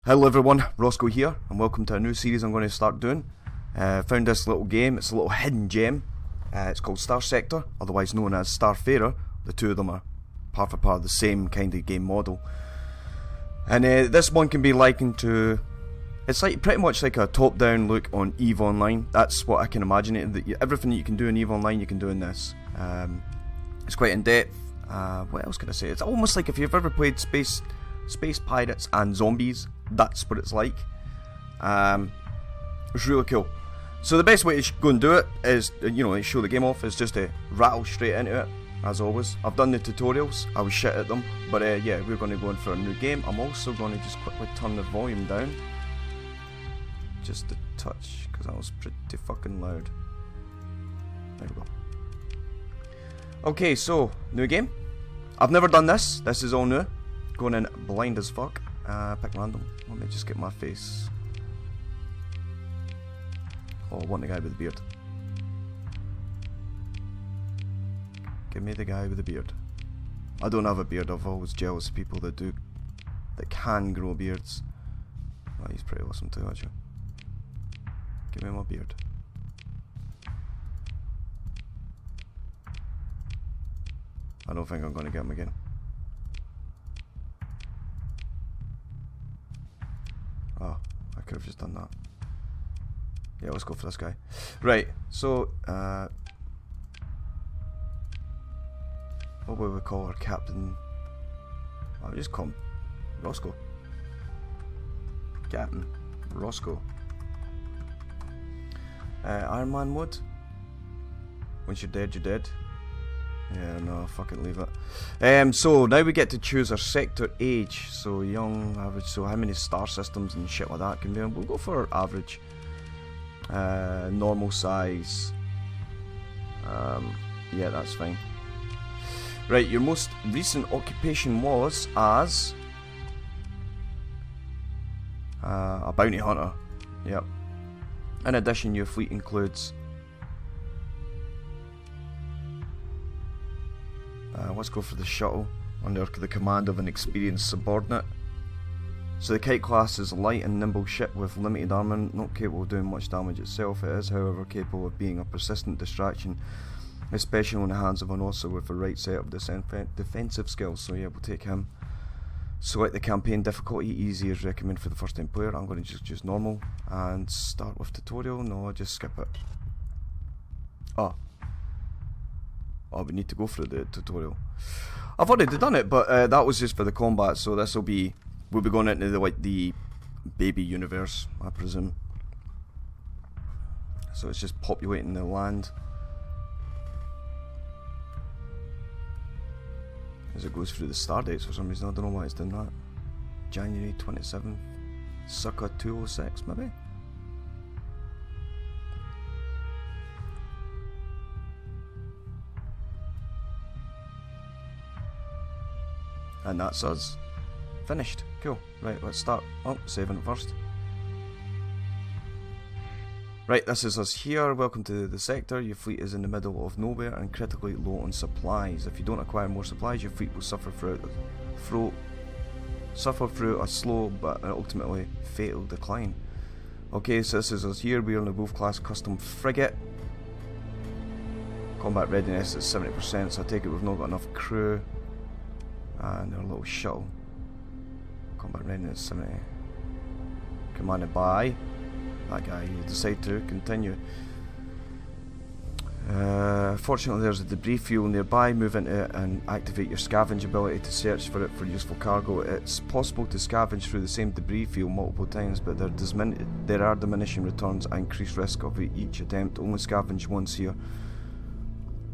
Hello everyone, Rossco here, and welcome to a new series I'm going to start doing. Found this little game, it's a little hidden gem. It's called Starsector, otherwise known as Starfarer. The two of them are part of the same kind of game model. And this one can be likened to... It's like pretty much like a top-down look on EVE Online. That's what I can imagine it. Everything that you can do in EVE Online, you can do in this. It's quite in-depth. What else can I say? It's almost like if you've ever played Space Pirates and Zombies, that's what it's like. It's really cool. So the best way to go and do it is, show the game off, is just to rattle straight into it, as always. I've done the tutorials, I was shit at them, but yeah, we're going to go in for a new game. I'm also going to just quickly turn the volume down. Just a touch, because that was pretty fucking loud. There we go. Okay, so, new game. I've never done this, this is all new. Going in blind as fuck. Pick random. Let me just get my face. Oh, I want the guy with the beard. Give me the guy with the beard. I don't have a beard, I've always jealous of people that can grow beards. Oh, he's pretty awesome too, actually. Give me my beard. I don't think I'm going to get him again. Oh, I could have just done that. Yeah, let's go for this guy. Right, so, what would we call our captain? I'll just call him Rossco. Captain Rossco. Iron Man mode. Once you're dead, you're dead. Yeah, no, fucking leave it. So now we get to choose our sector age. So young, average. So how many star systems and shit like that can be on? We'll go for average. Normal size. Yeah, that's fine. Right, your most recent occupation was as a bounty hunter. Yep. In addition, your fleet includes let's go for the shuttle under the command of an experienced subordinate. So the kite class is a light and nimble ship with limited armament, not capable of doing much damage itself. It is, however, capable of being a persistent distraction, especially in the hands of an officer with the right set of defensive skills. So yeah, we'll take him. Select the campaign difficulty. Easy is recommended for the first time player. I'm going to just choose normal and start with tutorial. No, just skip it. Oh, we need to go through the tutorial. I've already done it, but that was just for the combat. So this we'll be going into the baby universe, I presume. So it's just populating the land as it goes through the star dates for some reason. I don't know why it's doing that. January 27th, circa 206 maybe. And that's us. Finished. Cool. Right, let's start. Oh, saving it first. Right, this is us here. Welcome to the sector. Your fleet is in the middle of nowhere and critically low on supplies. If you don't acquire more supplies, your fleet will suffer through a slow but ultimately fatal decline. Okay, so this is us here. We are in the Wolf class custom frigate. Combat readiness is 70%, so I take it we've not got enough crew. And our little shuttle. Combat readiness 70. Commanded by that guy. You decide to continue. Fortunately, there's a debris field nearby. Move into it and activate your scavenge ability to search for it for useful cargo. It's possible to scavenge through the same debris field multiple times, but there are diminishing returns and increased risk of each attempt. Only scavenge once here.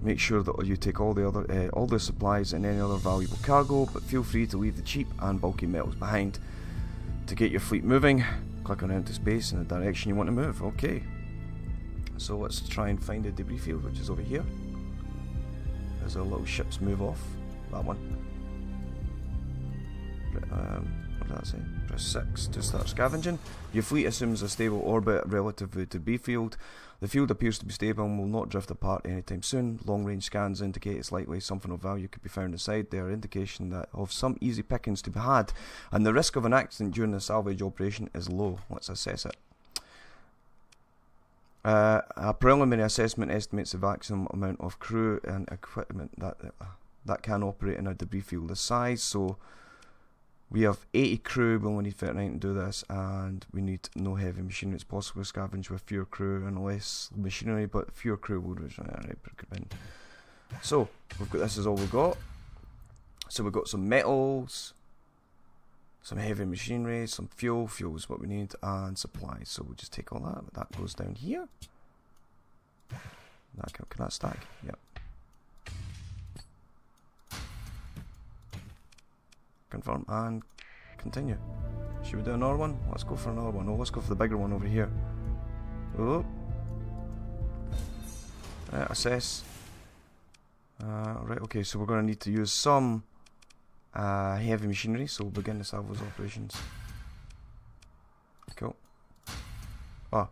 Make sure that you take all the supplies and any other valuable cargo, but feel free to leave the cheap and bulky metals behind. To get your fleet moving, click on empty space in the direction you want to move. Okay. So let's try and find a debris field, which is over here. As our little ships move off. That one. did that say? Press 6 to start scavenging. Your fleet assumes a stable orbit relative to B field. The field appears to be stable and will not drift apart anytime soon. Long-range scans indicate it's likely something of value could be found inside. They are indication that of some easy pickings to be had, and the risk of an accident during the salvage operation is low. Let's assess it. A preliminary assessment estimates the maximum amount of crew and equipment that can operate in a debris field this size. So we have 80 crew, we only need 39 to do this, and we need no heavy machinery. It's possible to scavenge with fewer crew and less machinery, but fewer crew would recommend. So we've got, this is all we've got. So we've got some metals, some heavy machinery, some fuel. Fuel is what we need, and supplies. So we'll just take all that. That goes down here. That can that stack? Yep. Confirm and continue. Should we do another one? Let's go for another one. Oh, let's go for the bigger one over here. Oh. Assess. Right, okay, so we're going to need to use some heavy machinery, so we'll begin the salvage operations. Cool. Ah.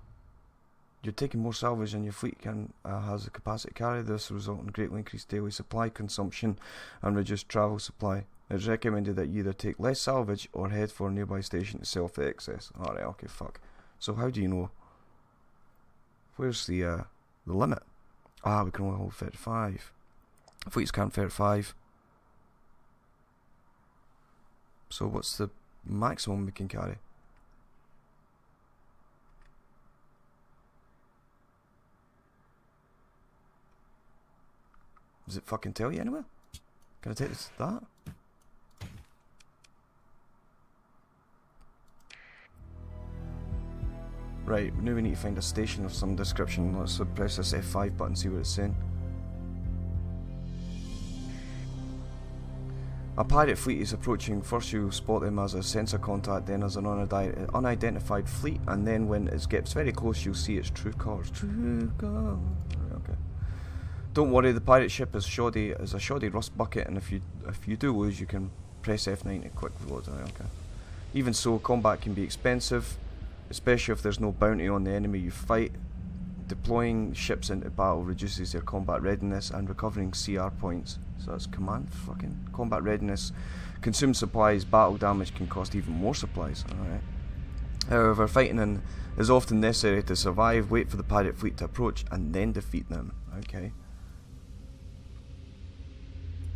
You're taking more salvage than your fleet has the capacity to carry. This will result in greatly increased daily supply consumption and reduced travel supply. It's recommended that you either take less salvage or head for a nearby station to sell off the excess. Alright, okay, fuck. So how do you know? Where's the limit? Ah, we can only hold 35. Fleets can't 35. So what's the maximum we can carry? Does it fucking tell you anywhere? Can I take this to that? Right, now we need to find a station of some description. Let's press this F5 button, see what it's saying. A pirate fleet is approaching. First you spot them as a sensor contact, then as an unidentified fleet, and then when it gets very close you'll see its true colours. True colours. Right, okay. Don't worry, the pirate ship is a shoddy rust bucket, and if you do lose you can press F9 to quick reload. Right, okay. Even so, combat can be expensive, especially if there's no bounty on the enemy you fight. Deploying ships into battle reduces their combat readiness, and recovering CR points, so that's command fucking combat readiness, consumes supplies. Battle damage can cost even more supplies. Alright. However, fighting is often necessary to survive. Wait for the pirate fleet to approach and then defeat them. Okay.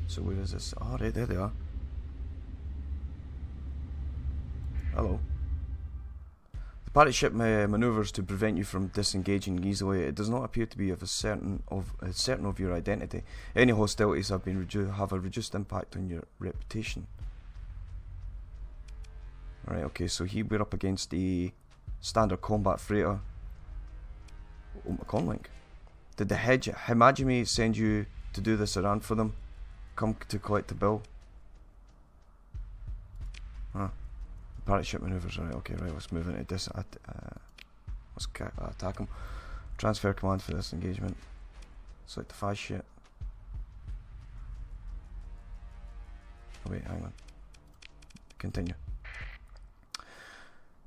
So where is this? Oh, right, there they are. Hello. The pirate ship manoeuvres to prevent you from disengaging easily. It does not appear to be certain of your identity. Any hostilities have a reduced impact on your reputation. Alright, okay, so here we're up against the standard combat freighter. Oh, my conlink. Did the Himajime send you to do this errand for them? Come to collect the bill. Huh. Pirate ship manoeuvres, right, okay, right, let's move into this, let's attack them. Transfer command for this engagement. Select the 5 shit. Oh wait, hang on. Continue.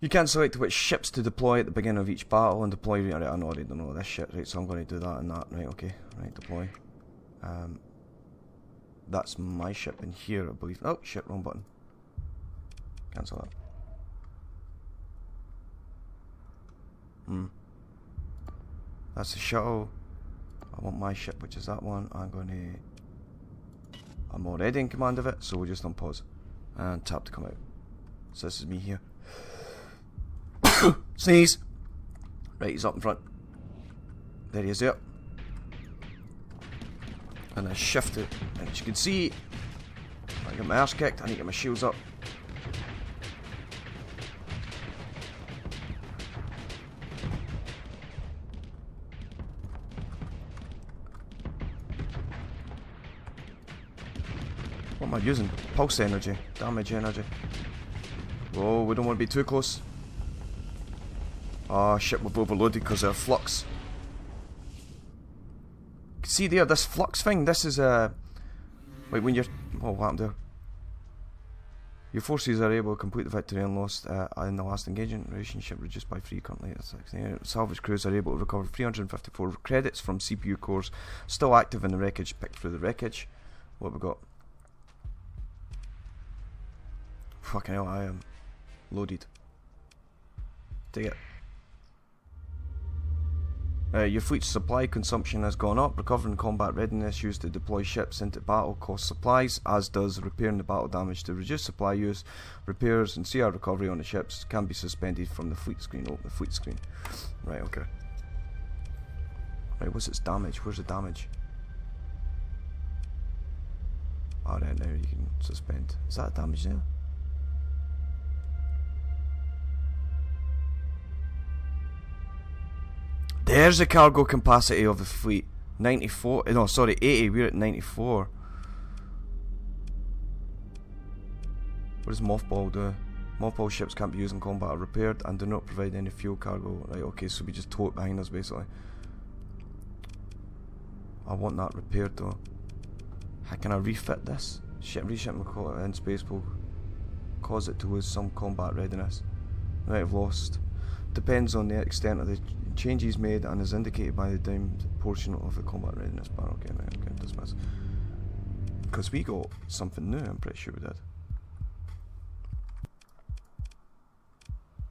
You can select which ships to deploy at the beginning of each battle and deploy, right, I already don't know this shit, right, so I'm going to do that and that, right, okay, right, deploy. That's my ship in here, I believe. Oh, shit, wrong button. Cancel that. That's the shuttle. I want my ship, which is that one. I'm already in command of it, so we'll just unpause and tap to come out. So this is me here. Sneeze. Right, he's up in front. There he is there. And I shift it, and as you can see, I get my arse kicked. I need to get my shields up. What am I using? Pulse energy, damage energy. Whoa, we don't want to be too close. Oh shit, we've overloaded because of flux. See there, this flux thing, this is wait, when you're... Oh, what happened there? Your forces are able to complete the victory and lost in the last engagement. Relationship reduced by 3 currently at 6. Salvage crews are able to recover 354 credits from CPU cores still active in the wreckage. Pick through the wreckage. What have we got? Fucking hell, I am loaded. Take it. Your fleet's supply consumption has gone up. Recovering combat readiness used to deploy ships into battle costs supplies, as does repairing the battle damage. To reduce supply use, repairs and CR recovery on the ships can be suspended from the fleet screen. Open the fleet screen. Right, okay. Right, what's its damage? Where's the damage? Alright, now you can suspend. Is that damage there? There's the cargo capacity of the fleet. 94. No, sorry, 80. We're at 94. What does mothball do? Mothball ships can't be used in combat or repaired and do not provide any fuel cargo. Right, okay, so we just tow it behind us basically. I want that repaired though. How can I refit this? Reshipping in space will cause it to lose some combat readiness. Might have lost. Depends on the extent of the changes made and is indicated by the downed portion of the combat readiness bar. Okay, right, okay, dismiss. Because we got something new, I'm pretty sure we did.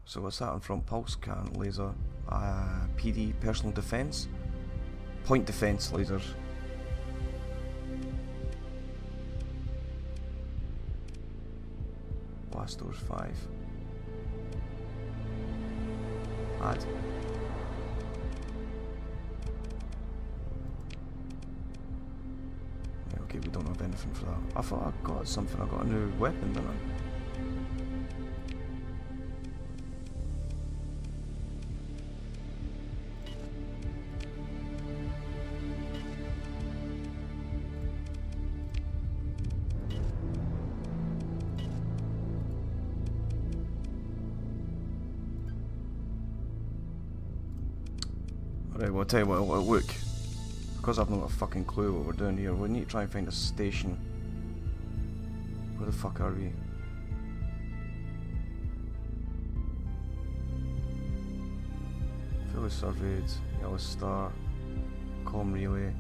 So what's that in front? Pulse cannon, laser, PD, personal defense, point defense lasers. Blast doors 5. Add. Okay, we don't have anything for that. I thought I got something. I got a new weapon, didn't I? Alright, well I'll tell you what, look. Because I've not got a fucking clue what we're doing here, we need to try and find a station. Where the fuck are we? Fully surveyed, yellow star, comm relay,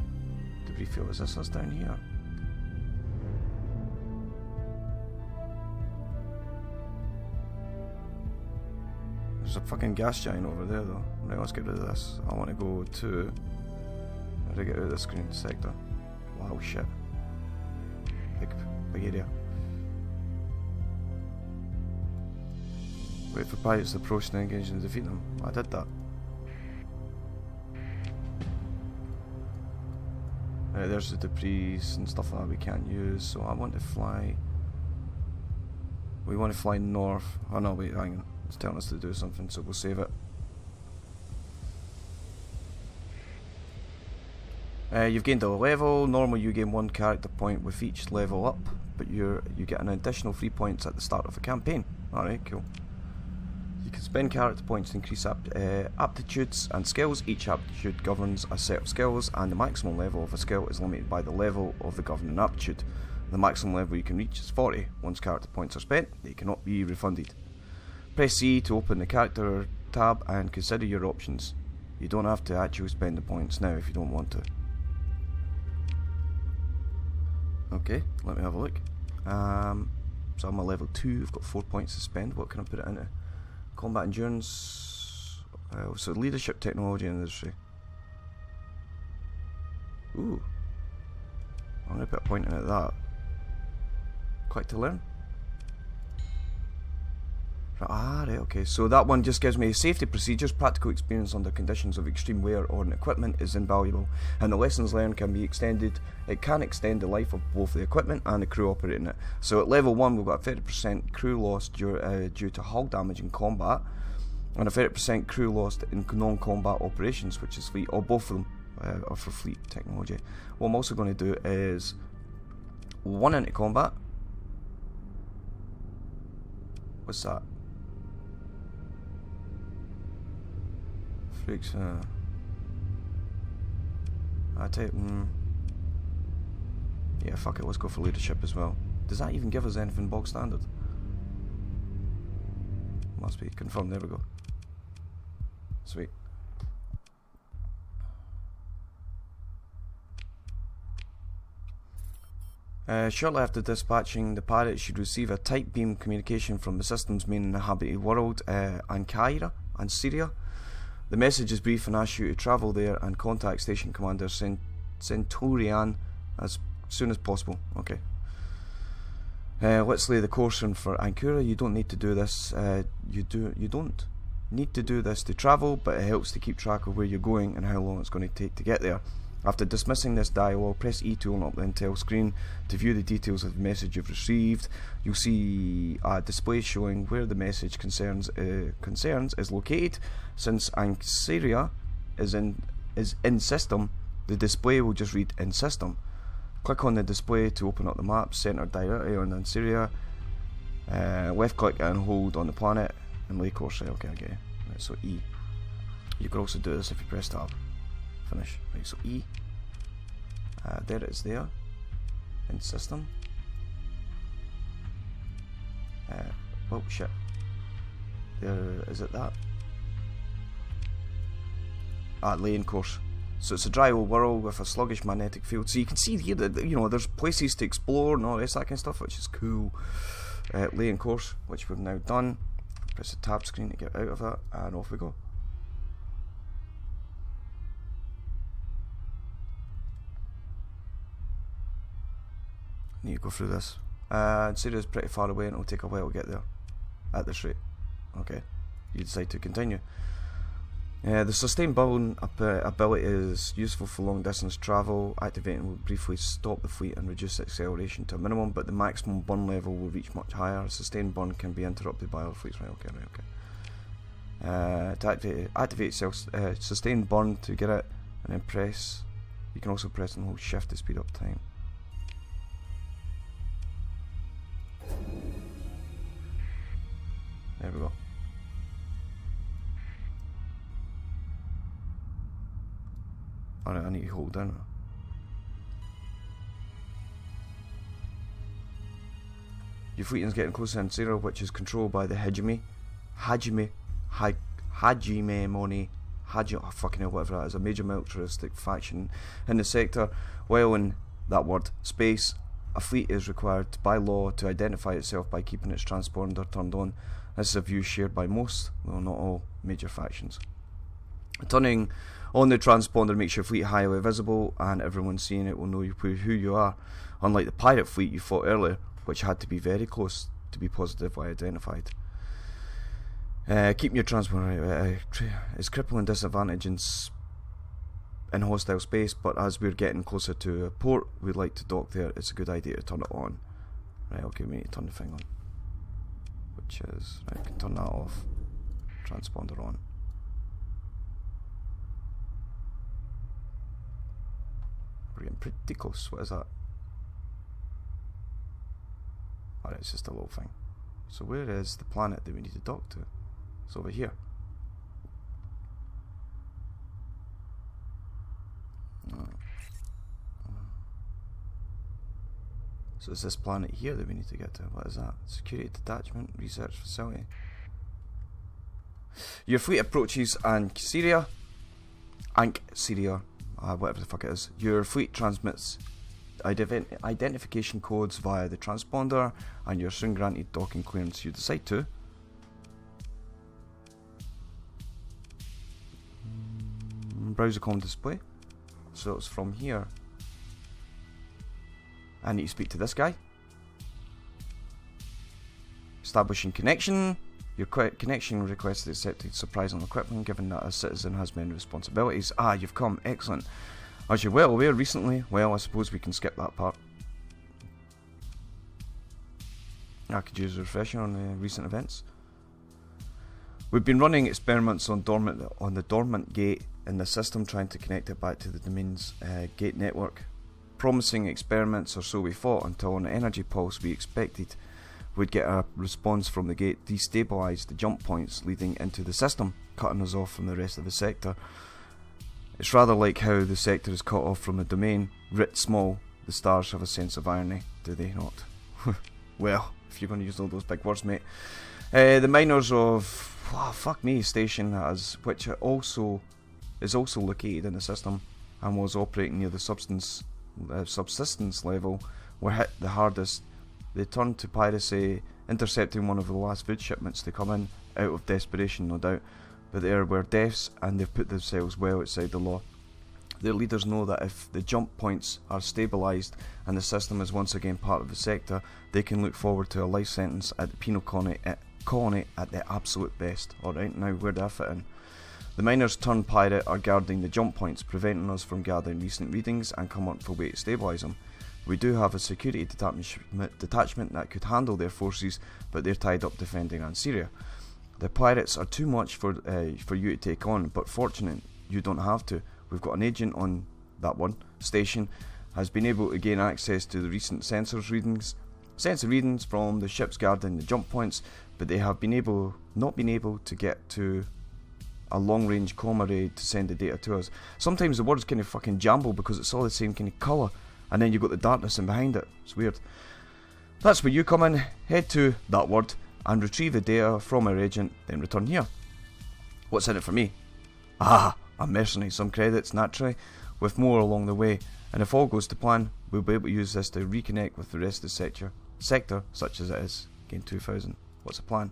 debris field. Is this us down here? There's a fucking gas giant over there though. Right, let's get rid of this. I want to go to... How do I get out of the screen? Sector. Wow, shit. Big area. Wait for pilots to approach and engage and defeat them. I did that. Right, there's the debris and stuff like that we can't use, so I want to fly... We want to fly north. Oh no, wait, hang on. It's telling us to do something, so we'll save it. You've gained a level. Normally you gain 1 character point with each level up, but you get an additional 3 points at the start of a campaign. Alright, cool. You can spend character points to increase aptitudes and skills. Each aptitude governs a set of skills, and the maximum level of a skill is limited by the level of the governing aptitude. The maximum level you can reach is 40. Once character points are spent, they cannot be refunded. Press C to open the character tab and consider your options. You don't have to actually spend the points now if you don't want to. Okay, let me have a look. So I'm at level 2, I've got 4 points to spend. What can I put it into? Combat endurance. So leadership, technology and industry. Ooh. I'm going to put a point in at that. Quick to learn. Right, okay, so that one just gives me safety procedures. Practical experience under conditions of extreme wear or an equipment is invaluable, and the lessons learned can be extended. It can extend the life of both the equipment and the crew operating it. So at level 1 we've got a 30% crew loss due to hull damage in combat, and a 30% crew loss in non-combat operations, which is fleet, or both of them are for fleet technology. What I'm also going to do is 1 into combat. What's that? Freaks, I take, yeah, fuck it, let's go for leadership as well. Does that even give us anything bog standard? must be confirmed. There we go. Sweet. Shortly after dispatching the pirate, should receive a tight beam communication from the system's main inhabited world, Ankara and Syria. The message is brief and asks you to travel there and contact Station Commander Centurion as soon as possible. Okay. Let's lay the course in for Ankara. You don't need to do this. You don't need to do this to travel, but it helps to keep track of where you're going and how long it's going to take to get there. After dismissing this dialogue, press E to open up the intel screen to view the details of the message you've received. You'll see a display showing where the message concerns is located. Since Ankara is in system, the display will just read in system. Click on the display to open up the map centered directly on Ankara. Left click and hold on the planet and lay course. Okay, I get it. Right, so E. You can also do this if you press tab. Finish. Right, so E. There it is there. In system. Oh shit. There, is it that? Laying course. So it's a dry old world with a sluggish magnetic field. So you can see here that, you know, there's places to explore and all this, that kind of stuff, which is cool. Laying course, which we've now done. Press the tab screen to get out of it, and off we go. Need to go through this. Syria's pretty far away and it'll take a while to get there. At this rate. Okay. You decide to continue. The sustained burn ability is useful for long distance travel. Activating will briefly stop the fleet and reduce acceleration to a minimum, but the maximum burn level will reach much higher. Sustained burn can be interrupted by other fleets. Right, okay. To activate sustained burn to get it, and then press. You can also press and hold shift to speed up time. There we go. Alright, I need to hold down. Your fleet is getting closer to Ankara, which is controlled by the Hajime Moni, oh fucking hell, whatever that is, a major militaristic faction in the sector. While in that word, space, a fleet is required by law to identify itself by keeping its transponder turned on. This is a view shared by most, though not all, major factions. Turning on the transponder makes your fleet highly visible, and everyone seeing it will know who you are, unlike the pirate fleet you fought earlier, which had to be very close to be positively identified. Keeping your transponder is crippling disadvantage in hostile space, but as we're getting closer to a port we'd like to dock there, it's a good idea to turn it on. Right, okay, we need to turn the thing on. Which is, right, we can turn that off. Transponder on. We're getting pretty close. What is that? Alright, it's just a little thing. So where is the planet that we need to dock to? It's over here. So it's this planet here that we need to get to. What is that? Security detachment, research facility. Your fleet approaches Ankara, whatever the fuck it is. Your fleet transmits identification codes via the transponder, and you're soon granted docking clearance. You decide to browse the comm display. So it's from here. I need to speak to this guy. Establishing connection. Your connection request is accepted. Surprising equipment, given that a citizen has many responsibilities. Ah, you've come. Excellent. As you're well aware recently, well, I suppose we can skip that part. I could use a refresher on the recent events. We've been running experiments on the dormant gate in the system, trying to connect it back to the domain's gate network. Promising experiments, or so we thought, until an energy pulse we expected would get a response from the gate, destabilise the jump points leading into the system, cutting us off from the rest of the sector. It's rather like how the sector is cut off from the domain. Writ small, the stars have a sense of irony, do they not? Well, if you're going to use all those big words, mate. The miners of fuck me station which is also located in the system and was operating near the subsistence level, were hit the hardest. They turned to piracy, intercepting one of the last food shipments to come in, out of desperation no doubt, but there were deaths and they've put themselves well outside the law. Their leaders know that if the jump points are stabilised and the system is once again part of the sector, they can look forward to a life sentence at the penal colony at the absolute best. Alright, now where do I fit in? The miners turned pirate are guarding the jump points, preventing us from gathering recent readings and come up for a way to stabilise them. We do have a security detachment that could handle their forces, but they're tied up defending Ansyria. The pirates are too much for you to take on, but fortunate you don't have to. We've got an agent on that one station, has been able to gain access to the recent sensor readings from the ships guarding the jump points, but they have not been able to get to a long-range comm array to send the data to us. Sometimes the words kind of fucking jumble because it's all the same kind of colour, and then you've got the darkness in behind it. It's weird. That's where you come in. Head to that word and retrieve the data from our agent, then return here. What's in it for me? A mercenary, some credits naturally, with more along the way, and if all goes to plan, we'll be able to use this to reconnect with the rest of the sector, such as it is. Gain 2000. What's the plan?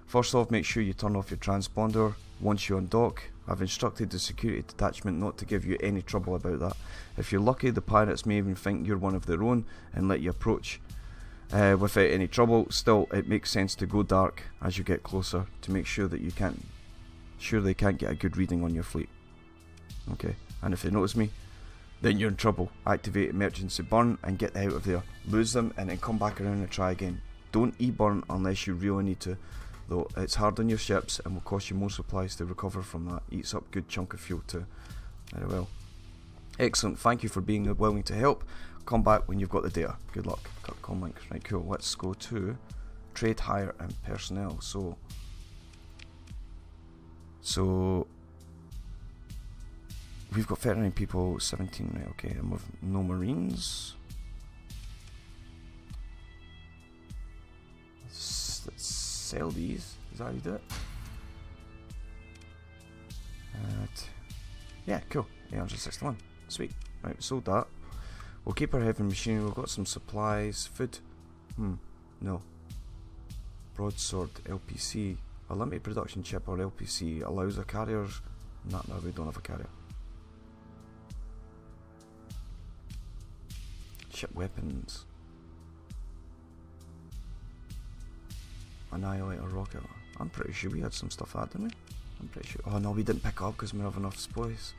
First off, make sure you turn off your transponder once you undock. I've instructed the security detachment not to give you any trouble about that. If you're lucky, the pirates may even think you're one of their own and let you approach without any trouble. Still, it makes sense to go dark as you get closer to make sure that they can't get a good reading on your fleet. Okay, and if they notice me, then you're in trouble. Activate emergency burn and get out of there. Lose them and then come back around and try again. Don't e-burn unless you really need to, though it's hard on your ships and will cost you more supplies to recover from that. Eats up good chunk of fuel too. Very well. Excellent, thank you for being willing to help. Come back when you've got the data. Good luck. Got com links. Right, cool. Let's go to trade, hire and personnel. So we've got 39 people, 17, right, okay, and with no marines. Let's sell these. Is that how you do it? Yeah, cool. 861. Sweet. Right, we sold that. We'll keep our heavy machinery. We've got some supplies. Food. No. Broadsword, LPC. A limited production chip or LPC allows a carrier. No, we don't have a carrier. Ship weapons. Annihilator rocket. I'm pretty sure we had some stuff like that, didn't we? I'm pretty sure. Oh no, we didn't pick up because we don't have enough space.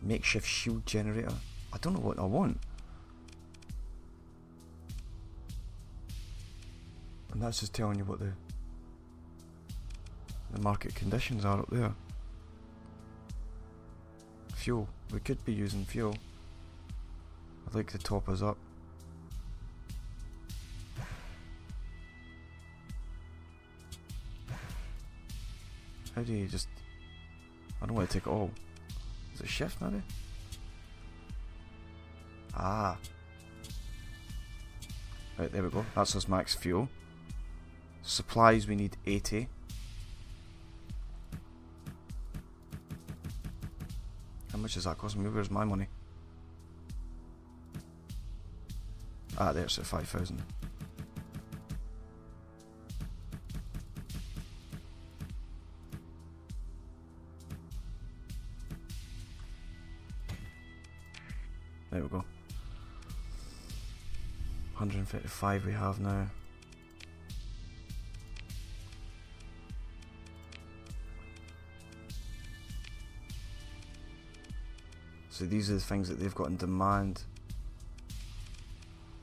Makeshift shield generator. I don't know what I want. And that's just telling you what the market conditions are up there. Fuel. We could be using fuel. I'd like to top us up. How do you just... I don't want to take it all. Is it shift maybe? Ah. Right, there we go. That's us max fuel. Supplies we need 80. How much does that cost me? Where's my money? Ah, there's at 5,000. There we go. 155 we have now. So these are the things that they've got in demand,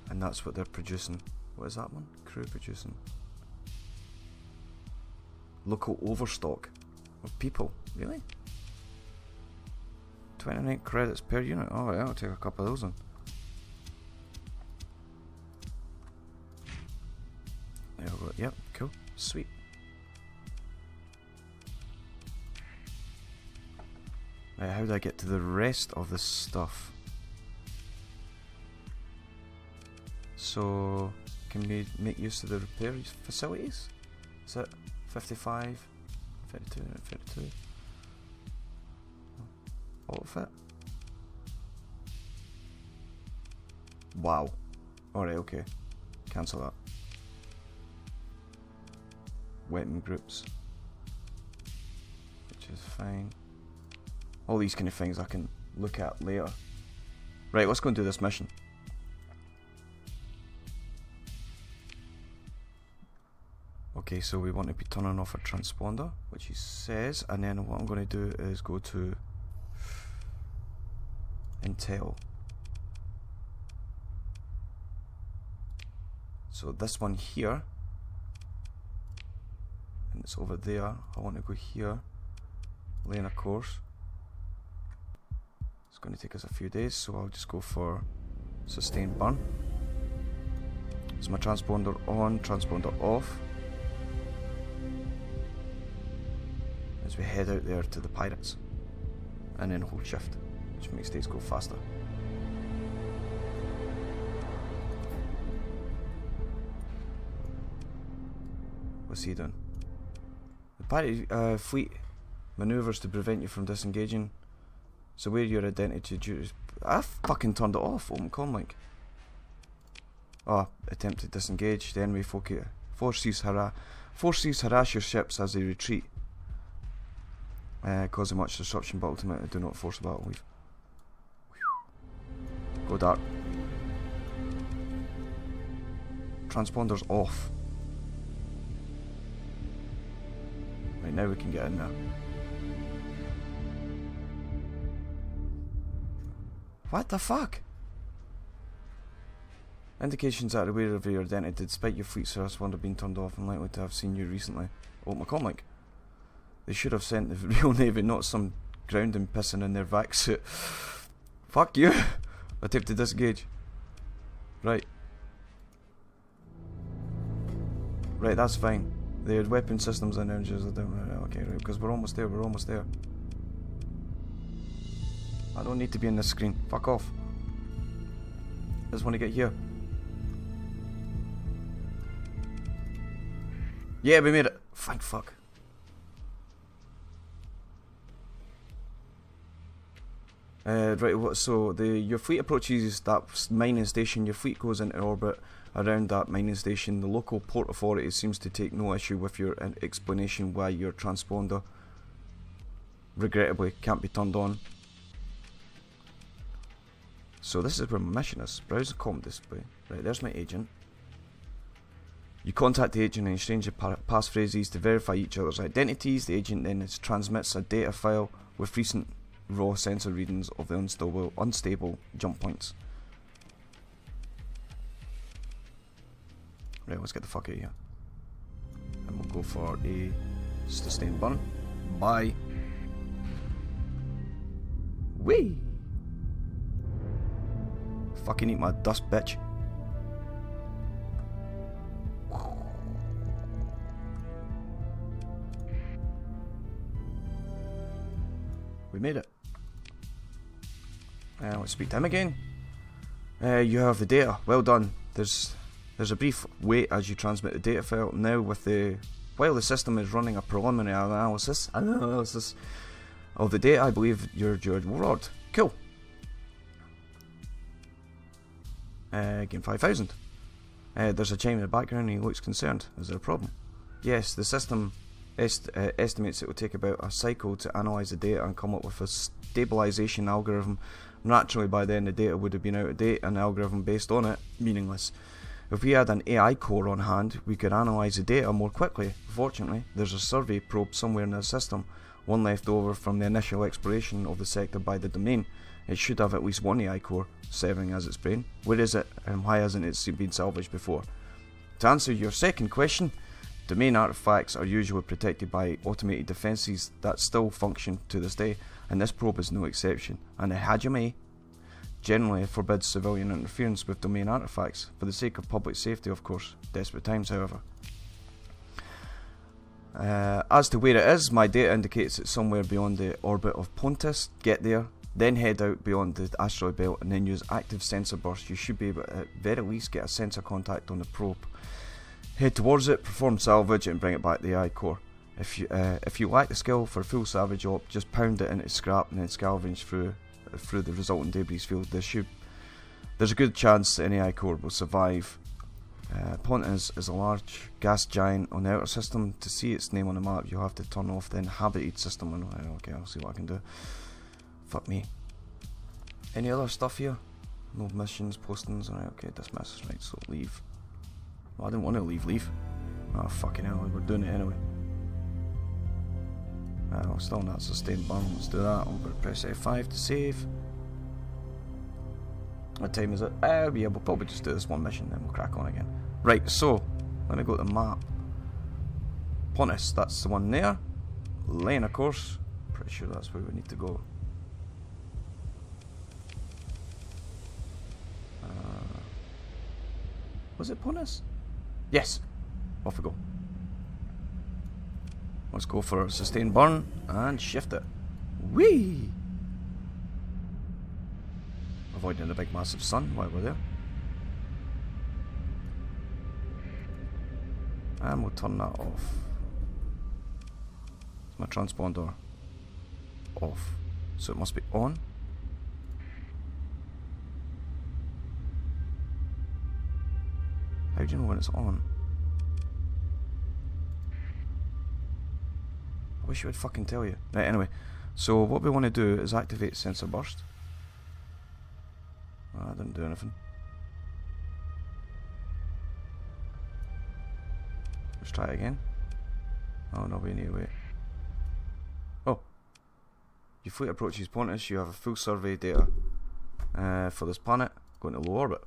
and that's what they're producing. What is that one? Crew producing. Local overstock of people. Really? 29 credits per unit. Oh yeah, I'll take a couple of those on. There we go. Yep, cool. Sweet. Right, how do I get to the rest of this stuff? So, can we make use of the repair facilities? Is it 55, 32, 32? Auto fit? Wow. Alright, okay. Cancel that. Weapon groups. Which is fine. All these kind of things I can look at later. Right, let's go and do this mission. Okay, so we want to be turning off a transponder, which he says, and then what I'm going to do is go to Intel. So this one here, and it's over there. I want to go here, laying a course. It's going to take us a few days, so I'll just go for sustained burn. Is my transponder on, transponder off? As we head out there to the pirates, and then hold shift, which makes days go faster. What's he doing? The pirate fleet maneuvers to prevent you from disengaging. So where your identity due to... I fucking turned it off. Open comm link. Oh, attempt to disengage. The enemy forces harass your ships as they retreat, causing much disruption, but ultimately do not force a battle. Leave. Go dark. Transponders off. Right, now we can get in there. What the fuck? Indications that are aware of your identity despite your fleet service wonder being turned off and likely to have seen you recently. Oh, my comm link. They should have sent the real Navy, not some grounding pissing in their vac suit. Fuck you. Attempt to disengage. Right. Right, that's fine. They had weapon systems and engines. Okay, right, because we're almost there, we're almost there. I don't need to be in this screen. Fuck off. I just want to get here. Yeah, we made it. Thank fuck. Right, so your fleet approaches that mining station. Your fleet goes into orbit around that mining station. The local port authority seems to take no issue with your explanation why your transponder regrettably can't be turned on. So this is where my mission is. Browse the comm display. Right, there's my agent. You contact the agent and exchange the passphrases to verify each other's identities. The agent then transmits a data file with recent raw sensor readings of the unstable jump points. Right, let's get the fuck out of here. And we'll go for a sustained burn. Bye. Whee! Fucking eat my dust, bitch. We made it. Let's speak to him again. You have the data. Well done. There's a brief wait as you transmit the data file. Now while the system is running a preliminary analysis of the data, I believe you're George Ward. Cool. Game 5000. There's a chime in the background and he looks concerned. Is there a problem? Yes, the system estimates it will take about a cycle to analyse the data and come up with a stabilisation algorithm. Naturally, by then the data would have been out of date and the algorithm based on it meaningless. If we had an AI core on hand, we could analyse the data more quickly. Fortunately, there's a survey probe somewhere in the system, one left over from the initial exploration of the sector by the domain. It should have at least one AI core serving as its brain. Where is it and why hasn't it been salvaged before? To answer your second question, domain artifacts are usually protected by automated defences that still function to this day, and this probe is no exception. And the Hajime generally forbids civilian interference with domain artifacts, for the sake of public safety of course. Desperate times, however. As to where it is, my data indicates it's somewhere beyond the orbit of Pontus. Get there, then head out beyond the asteroid belt, and then use active sensor burst. You should be able to, at very least, get a sensor contact on the probe. Head towards it, perform salvage, and bring it back to the AI core. If you lack the skill for a full salvage op, just pound it into scrap and then scavenge through the resulting debris field. There's a good chance that an AI core will survive. Pontus is a large gas giant on the outer system. To see its name on the map, you'll have to turn off the inhabited system. Okay, I'll see what I can do. Fuck me. Any other stuff here? No missions, postings. Alright, okay, dismiss. Right, so leave. Well, I didn't want to leave. Oh, fucking hell, we're doing it anyway. We're still not sustained burn. Let's do that. I'm going to press F5 to save. What time is it? Yeah, we'll probably just do this one mission, then we'll crack on again. Right, so, let me go to the map. Pontus, that's the one there. Lane, of course. Pretty sure that's where we need to go. Was it Pontus? Yes! Off we go. Let's go for a sustained burn and shift it. Whee! Avoiding the big massive sun while we're there. And we'll turn that off. Is my transponder off? So it must be on. How do you know when it's on? I wish I would fucking tell you. Right, anyway. So what we want to do is activate sensor burst. Oh, that didn't do anything. Let's try it again. Oh no, we need to wait. Oh. Your fleet approaches Pontus. You have a full survey data for this planet. Going to low orbit.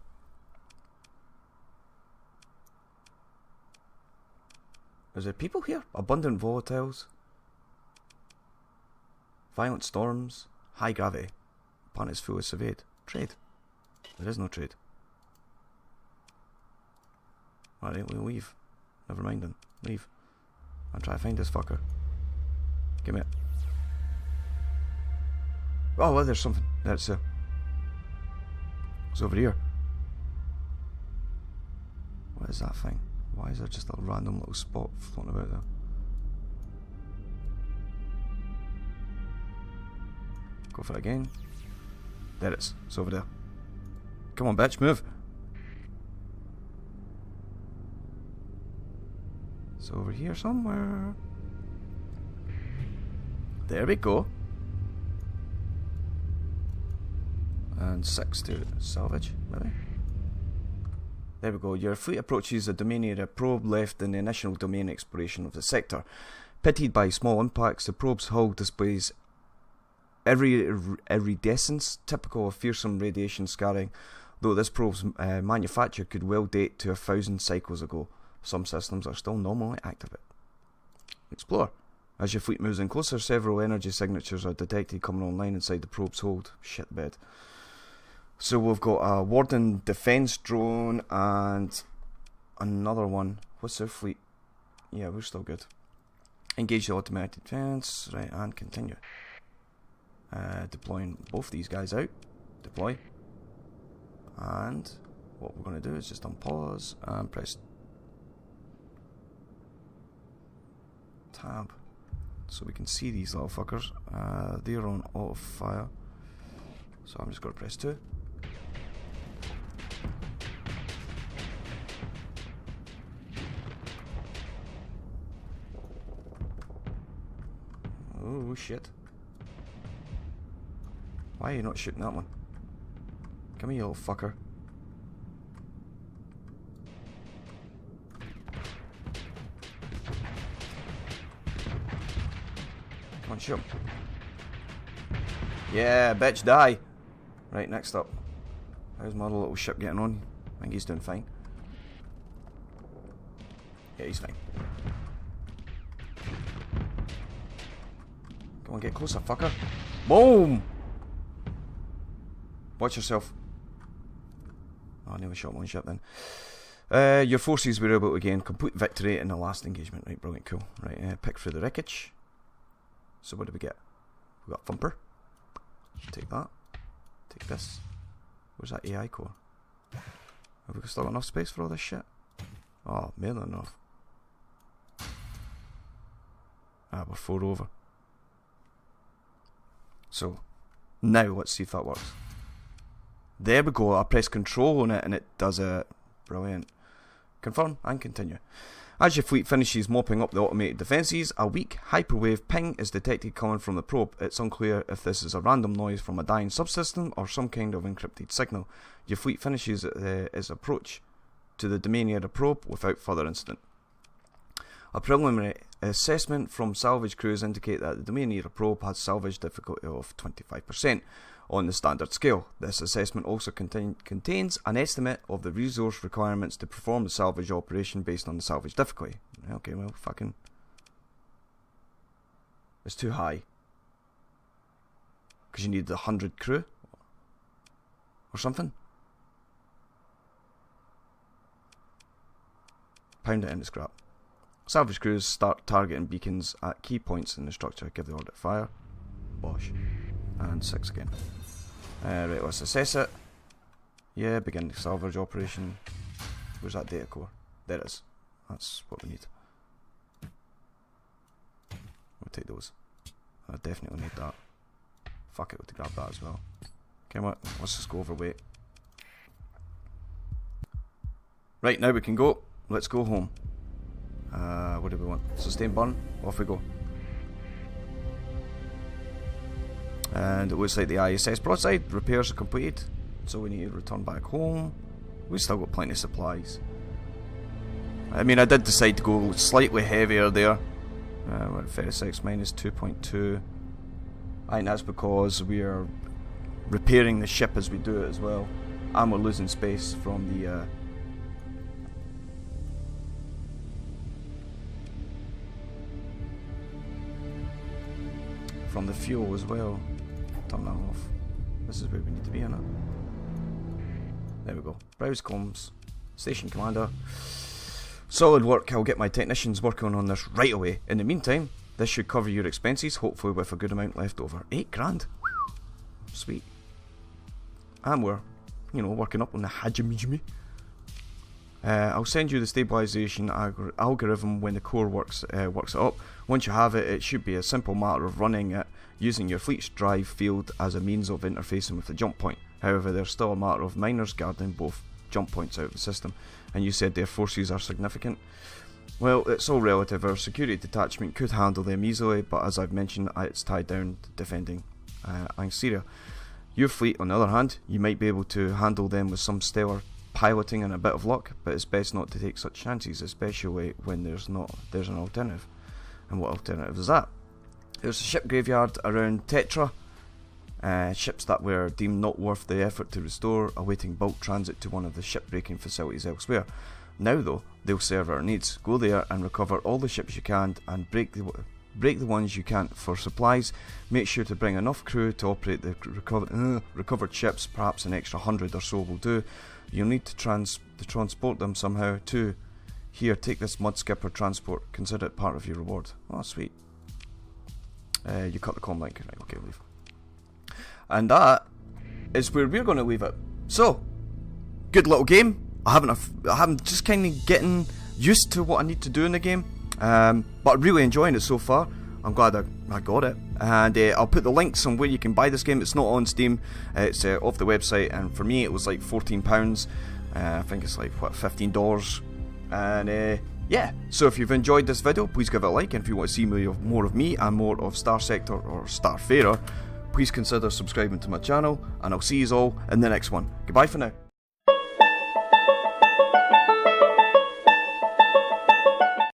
Is there people here? Abundant volatiles. Violent storms. High gravity. Planet is fully surveyed. Trade. There is no trade. Alright, we'll leave. Never mind then. Leave. I'll try to find this fucker. Give me it. Oh, well, there's something. That's it's over here. What is that thing? Why is there just a random little spot floating about there? Go for it again. There it is. It's over there. Come on, bitch, move. It's over here somewhere. There we go. And 6 to salvage, maybe. There we go. Your fleet approaches a domain area probe left in the initial domain exploration of the sector. Pitted by small impacts, the probe's hull displays iridescence, typical of fearsome radiation scarring, though this probe's manufacture could well date to 1,000 cycles ago. Some systems are still normally active. Explore. As your fleet moves in closer, several energy signatures are detected coming online inside the probe's hold. Shit bed. So we've got a Warden defense drone and another one. What's their fleet? Yeah, we're still good. Engage the automated defense. Right, and continue. Deploying both these guys out. Deploy. And what we're going to do is just unpause and press tab so we can see these little fuckers. They're on auto fire. So I'm just going to press 2. Oh shit. Why are you not shooting that one? Come here, you little fucker. Come on, shoot him. Yeah, bitch, die. Right, next up. How's my little ship getting on? I think he's doing fine. Yeah, he's fine. Come on, get closer, fucker. Boom! Watch yourself. Oh, I nearly shot one ship then. Your forces were able to gain complete victory in the last engagement. Right, brilliant, cool. Right, pick through the wreckage. So what do we get? We got Thumper. Take that. Take this. Where's that AI core? Have we still got enough space for all this shit? Oh, more than enough. Ah, we're 4 over. So, now let's see if that works. There we go. I press control on it and it does it. Brilliant. Confirm and continue. As your fleet finishes mopping up the automated defences, a weak hyperwave ping is detected coming from the probe. It's unclear if this is a random noise from a dying subsystem or some kind of encrypted signal. Your fleet finishes its approach to the domain area probe without further incident. A preliminary assessment from salvage crews indicate that the domain area probe has salvage difficulty of 25% on the standard scale. This assessment also contains an estimate of the resource requirements to perform the salvage operation based on the salvage difficulty. Okay, well, fucking... it's too high. Because you need 100 crew? Or something? Pound it into scrap. Salvage crews start targeting beacons at key points in the structure. Give the order to fire. Bosh. And 6 again. Right, let's assess it. Yeah, begin the salvage operation. Where's that data core? There it is. That's what we need. We'll take those. I definitely need that. Fuck it, we'll grab that as well. Okay, what? Let's just go overweight. Right, now we can go. Let's go home. What do we want? Sustain burn. Off we go. And it looks like the ISS broadside repairs are completed, so we need to return back home. We've still got plenty of supplies. I mean, I did decide to go slightly heavier there. We're at 36 minus 2.2. I think that's because we're repairing the ship as we do it as well, and we're losing space from the fuel as well. Turn that off. This is where we need to be, in it. There we go. Browse comms. Station commander. Solid work. I'll get my technicians working on this right away. In the meantime, this should cover your expenses, hopefully with a good amount left over. 8 grand. Sweet. And we're, working up on the hajimijimi. I'll send you the stabilization algorithm when the core works it up. Once you have it, it should be a simple matter of running it using your fleet's drive field as a means of interfacing with the jump point. However, there's still a matter of miners guarding both jump points out of the system. And you said their forces are significant. Well, it's all relative. Our security detachment could handle them easily, but as I've mentioned, it's tied down to defending Syria. Your fleet, on the other hand, you might be able to handle them with some stellar piloting and a bit of luck, but it's best not to take such chances, especially when there's an alternative. And what alternative is that? There's a ship graveyard around Tetra, ships that were deemed not worth the effort to restore, awaiting bulk transit to one of the shipbreaking facilities elsewhere. Now though, they'll serve our needs. Go there and recover all the ships you can, and break the ones you can't. For supplies, make sure to bring enough crew to operate the recovered ships. Perhaps an extra 100 or so will do. You'll need to transport them somehow too. Here, take this mud skipper transport. Consider it part of your reward. Oh, sweet. You cut the comm link. Right, okay, leave. And that is where we're going to leave it. So, good little game. I'm just kind of getting used to what I need to do in the game. But I'm really enjoying it so far. I'm glad I got it. And I'll put the links on where you can buy this game. It's not on Steam. It's off the website. And for me, it was like £14. I think it's like, what, $15. And yeah, so if you've enjoyed this video, please give it a like. And if you want to see more of me and more of Starsector or Starfarer, please consider subscribing to my channel. And I'll see you all in the next one. Goodbye for now.